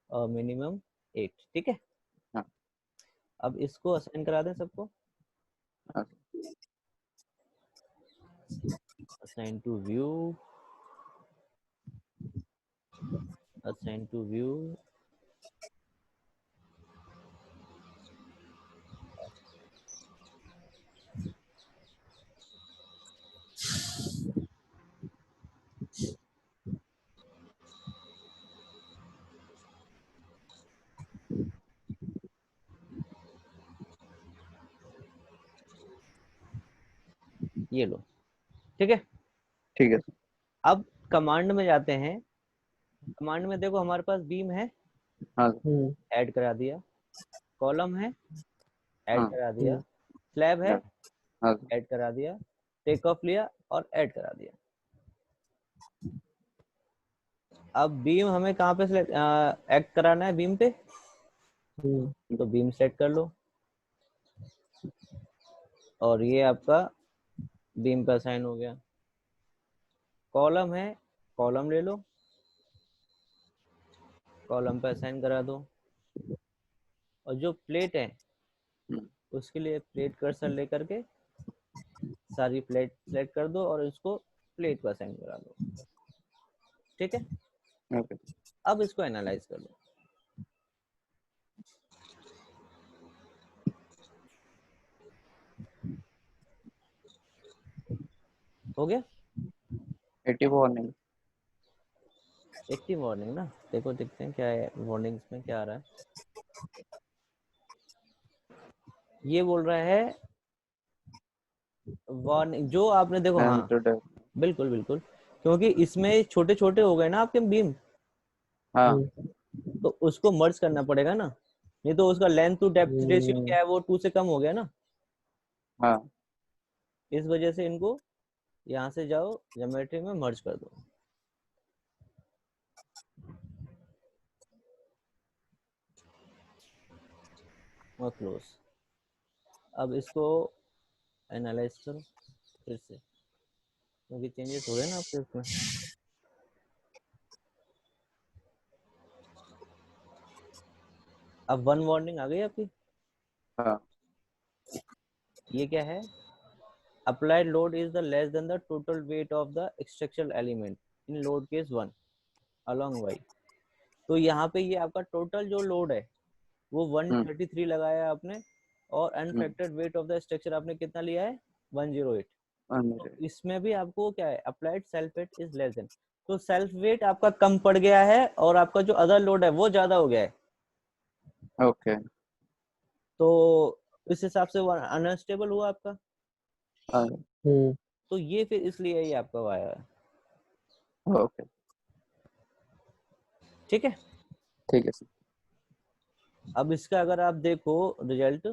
और मिनिमम 8। ठीक है हाँ। अब इसको असाइन करा दें सबको। हाँ। assign to view, assign to view, ये लो। ठीक है ठीक है सर। अब कमांड में जाते हैं। कमांड में देखो हमारे पास बीम है, हाँ ऐड करा दिया। कॉलम है, ऐड हाँ करा दिया। स्लैब है, हाँ ऐड करा दिया। टेक ऑफ लिया और ऐड करा दिया। अब बीम हमें कहाँ पे एक्ट कराना है, बीम पे। तो बीम सेट कर लो और ये आपका बीम पे असाइन हो गया। कॉलम है, कॉलम ले लो, कॉलम पे असाइन करा दो। और जो प्लेट है उसके लिए प्लेट कर्सर लेकर के सारी प्लेट सेलेक्ट कर दो और इसको प्लेट पर असाइन करा दो। ठीक है ओके। अब इसको एनालाइज कर लो। हो गया 84 नहीं। एक्टिव वार्निंग ना, देखो देखते हैं क्या है वार्निंग्स में क्या आ रहा है। ये बोल रहा है वार्निंग जो आपने देखो। हाँ बिल्कुल बिल्कुल, क्योंकि इसमें छोटे छोटे हो गए ना आपके बीम। हाँ तो उसको मर्ज करना पड़ेगा ना, नहीं तो उसका लेंथ टू डेप्थ रेशियो क्या है, वो 2 से कम हो गया ना। हाँ इस वजह से इनको यहाँ से जाओ ज्योमेट्री में मर्ज कर दो। और क्लोज। अब इसको एनालाइज करो फिर से, क्योंकि चेंजेस हो रहे हैं ना आपके उसमें। अब वन वार्निंग आ गई आपकी। हाँ ये क्या है, applied load is the less than the total weight of the structural element in load case 1 along y। तो यहाँ पे ये आपका टोटल जो लोड है वो 133 लगाया आपने और unfactored weight of the structure आपने कितना लिया है 108। तो इसमें भी आपको क्या है, applied self weight is less than. तो सेल्फ वेट आपका कम पड़ गया है और आपका जो अदर लोड है वो ज्यादा हो गया है। ओके। तो इस हिसाब से वो अनस्टेबल हुआ आपका। तो ये फिर इसलिए ये आपका आया है। ओके ठीक है ठीक है सर। अब इसका अगर आप देखो रिजल्ट,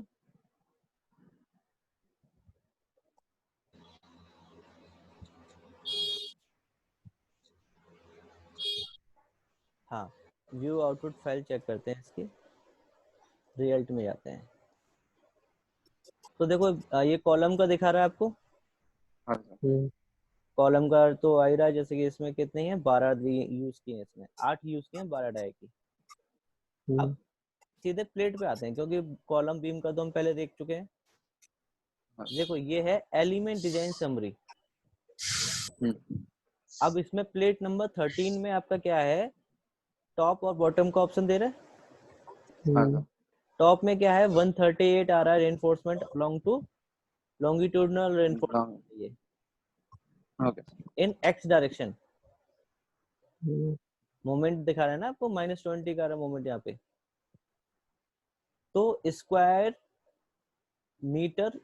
हाँ व्यू आउटपुट फाइल चेक करते हैं, इसकी रिजल्ट में जाते हैं। तो देखो ये कॉलम का दिखा रहा है आपको। हाँ कॉलम का तो आ ही रहा है, जैसे कि इसमें कितने हैं 12 यूज किए हैं, इसमें 8 यूज किए हैं 12 डाई की। अब सीधे प्लेट पे आते हैं, क्योंकि कॉलम बीम का तो हम पहले देख चुके हैं। देखो ये है एलिमेंट डिजाइन समरी। अब इसमें प्लेट नंबर 13 में आपका क्या है, टॉप और बॉटम का ऑप्शन दे रहा है। टॉप में क्या है 138 आ रहा है reinforcement along to longitudinal reinforcement ये इन एक्स डायरेक्शन। मोमेंट दिखा रहा है ना आपको, -20 का रहा मोमेंट यहाँ पे। तो स्क्वायर मीटर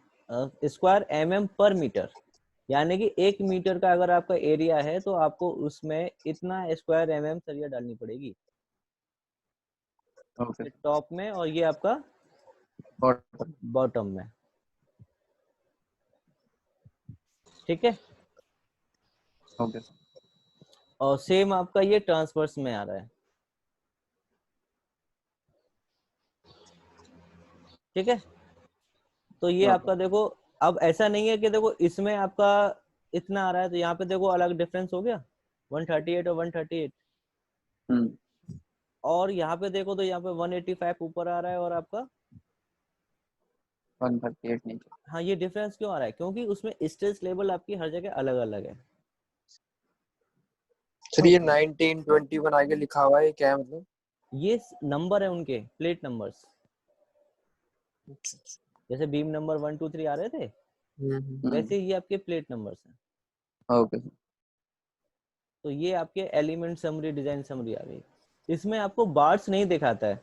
स्क्वायर mm पर मीटर, यानी कि 1 मीटर का अगर आपका एरिया है तो आपको उसमें इतना स्क्वायर mm सरिया डालनी पड़ेगी टॉप में, और ये आपका बॉटम में। ठीक है। और सेम आपका ये ट्रांसवर्स में आ रहा है। ठीक है। तो ये आपका देखो, अब ऐसा नहीं है कि देखो इसमें आपका इतना आ रहा है तो यहाँ पे देखो अलग डिफरेंस हो गया 138 और 138। और यहाँ पे देखो तो यहाँ पे 185 ऊपर आ रहा है और आपका 138 नीचे। हाँ, ये डिफरेंस क्यों आ रहा है, क्योंकि उसमें स्ट्रेस लेवल आपकी हर जगह अलग अलग है। सर ये 19 21 आगे लिखा हुआ है, क्या है मतलब? ये नंबर है उनके, प्लेट नंबर्स। जैसे बीम नंबर 1 2 3 आ रहे थे, वैसे ये आपके प्लेट नंबर्स हैं। ओके। तो ये आपके एलिमेंट समरी, डिजाइन समरी आ गई। इसमें आपको बार्स नहीं दिखाता है।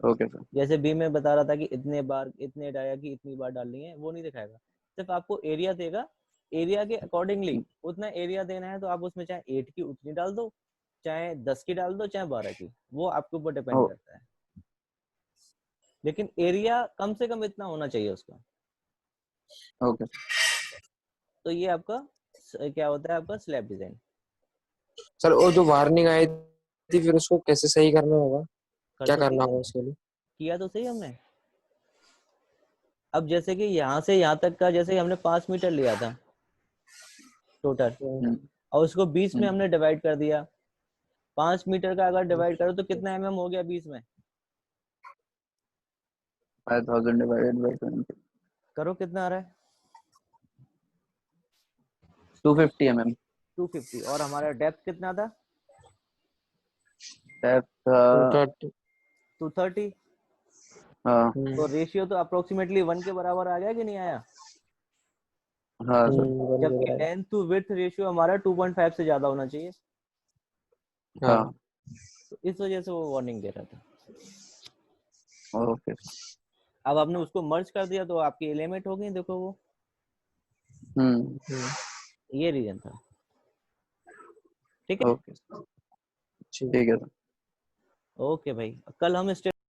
Okay sir. जैसे बीम में बता रहा था कि इतने बार, इतने डाया की इतनी बार डालनी है, वो नहीं दिखाएगा। सिर्फ आपको एरिया देगा, एरिया के अकॉर्डिंगली उतना एरिया देना है तो आप उसमें चाहे 8 की उतनी डाल दो, चाहे 10 की डाल दो, चाहे 12 की, वो आपके ऊपर डिपेंड करता है। लेकिन एरिया कम से कम इतना होना चाहिए उसका। ओके। तो ये आपका क्या होता है, आपका स्लैब डिजाइन। सर वो जो वार्निंग आई थी फिर उसको कैसे सही करना होगा, क्या तो करना होगा उसके लिए? किया तो सही हमने। अब जैसे कि यहाँ से यहाँ तक का, जैसे हमने 5 मीटर लिया था टोटल, और उसको 20 में हमने डिवाइड कर दिया। 5 मीटर का अगर डिवाइड करो तो कितना mm हो गया 20 में? 5000 डिवाइडेड बाय 20। करो कितना आ रहा है? 250 mm। 250। और हमारा डेप्थ कितना था? डेप्थ 230। हाँ तो रेशियो तो अप्रोक्सीमेटली 1 के बराबर आ गया कि नहीं आया? हाँ सर। जबकि लेंथ टू विड्थ रेशियो हमारा 2.5 से ज्यादा होना चाहिए। हाँ तो इस वजह से वो वार्निंग दे रहा था। ओके। अब आपने उसको मर्ज कर दिया तो आपकी एलिमेंट हो गई, देखो वो। ये रीजन था। ठीक है। ओके ठीक है सर। ओके भाई, कल हम